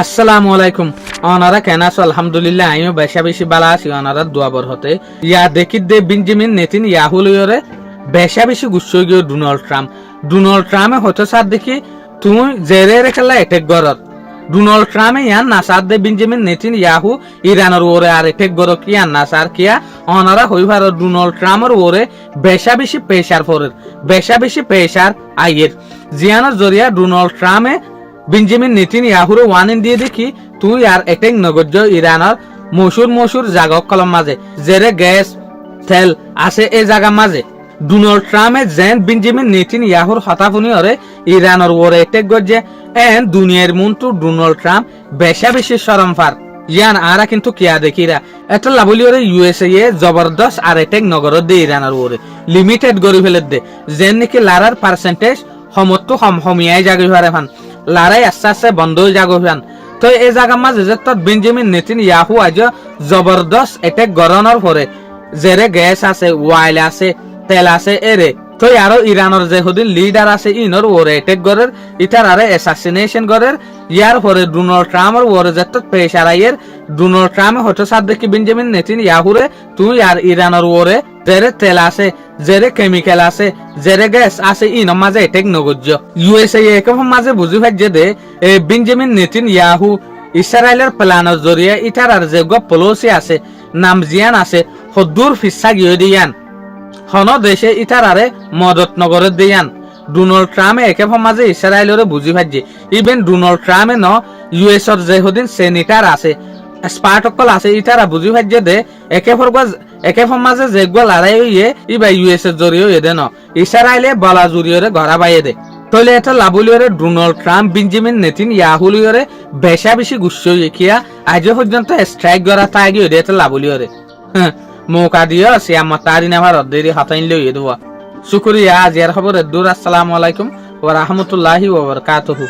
আসসালামু আলাইকুম। অনারা কেন আছো? আলহামদুলিল্লাহ আমিও বেশা বেশি বালা আছি অনারা দুয়াবর হতে। ইয়া দেখি দে বেঞ্জামিন নেতানিয়াহু লয়রে বেশা বেশি গুচ্ছ গিয়ে ডোনাল্ড ট্রাম্পে হতে সার দেখি তুমি জেরে রেখেলা এটেক গরত ডোনাল্ড ট্রাম্পে ইয়ান নাসার দে বেঞ্জামিন নেতানিয়াহু ইরানের ওরে আর এটেক গর কি আর নাসার কিয়া অনারা হইবার ডোনাল্ড ট্রাম্পের ওরে বেশা বেশি প্রেসার আইয়ের জিয়ানোর জরিয়া ডোনাল্ড ট্রাম্পে বেঞ্জামিন নেতানিয়াহুর ওয়ানিন দিয়ে দেখি তুই আর এটেক নগর্য ইরানের মশুর জাগক কলম মাঝে জেরে গ্যাস তেল আছে এই জায়গা মাঝে ডোনাল্ড ট্রাম্পে যেন বেঞ্জামিন নেতানিয়াহুর হতাফুনি হরে ইরানের ওরে এটেক গর্জে এন দুনিয়ার মন্ত্র ডোনাল্ড ট্রাম্প বেশা বেশি শরম ফার ইয়ান আরা কিন্তু কিয়া দেখিরা এটা লাবলি ওরে ইউএসএ জবরদস্ত আর এটেক নগর দে ইরানের ওরে লিমিটেড গরি ফেলে দে যেন নাকি লারার পার্সেন্টেজ সমত্ব হমিয়াই জাগি হারে ফান লড়াই আস্তে আস্তে বন্ধ হয়ে যাগো ফান তো এই জায়গা মাঝে যে তত বেঞ্জামিন নেতানিয়াহু আজ জবরদস্ত এটেক গরনের পরে জেরে গ্যাস আছে ওয়াইল আছে তেল আছে এরে তো আরো ইরানের যে হদিন লিডার আছে ইনর ওরে এটেক গরের ইটার আরে অ্যাসাসিনেশন গরের ইয়ার পরে ডোনাল্ড ট্রাম্পের ওরে যে তত প্রেসার আইয়ের ডোনাল্ড ট্রাম্প হতে সাথ দেখি বেঞ্জামিন নেতানিয়াহুরে তুই আর ইরানের ওরে জেরে তেল আছে জেরে কেমিক্যাল আছে জেরে গ্যাস আছে ইন মাঝে এটেক নগর্য ইউএসএ একম মাঝে বুঝি ভাজ্যে দে বেঞ্জামিন নেতানিয়াহু ইসরায়েলের প্ল্যানের জরিয়ে ইটার আর যে পলিসি আছে নাম জিয়ান আছে হদ্দুর ফিসা গিয়ে দিয়ান হন দেশে ইটার আরে মদত নগরের দিয়ান ডোনাল্ড ট্রাম্পে একে মাঝে ইসরায়েলের বুঝি ভাজ্যে ইভেন ডোনাল্ড ট্রাম্পে ন ইউএসর যে হদিন সেনেটার আছে স্পার্টকল আছে ইটারা বুঝি ভাজ্যে দে একে মাঝে যেগুলো লড়াই হইয়ে ইবা ইউএসএর জরিয়ে এদে ন ইসরায়েলে বলা জুরিয়রে ঘরা বাইয়ে দে তইলে এটা লাবুলিয়রে ডোনাল্ড ট্রাম্প বেঞ্জামিন নেতানিয়াহু লিয়রে বেশা বেশি গুচ্ছ কিয়া আজ পর্যন্ত স্ট্রাইক করা তাগি হইলে এটা লাবুলিয়রে মৌকা দিও সিয়াম্মা তারি নাভার অদ্দেরি হাতাইন লইয়ে দেওয়া শুকরিয়া। আজ এর খবর দূর। আসসালামু আলাইকুম ওয়া রাহমাতুল্লাহি ওয়া বারাকাতুহু।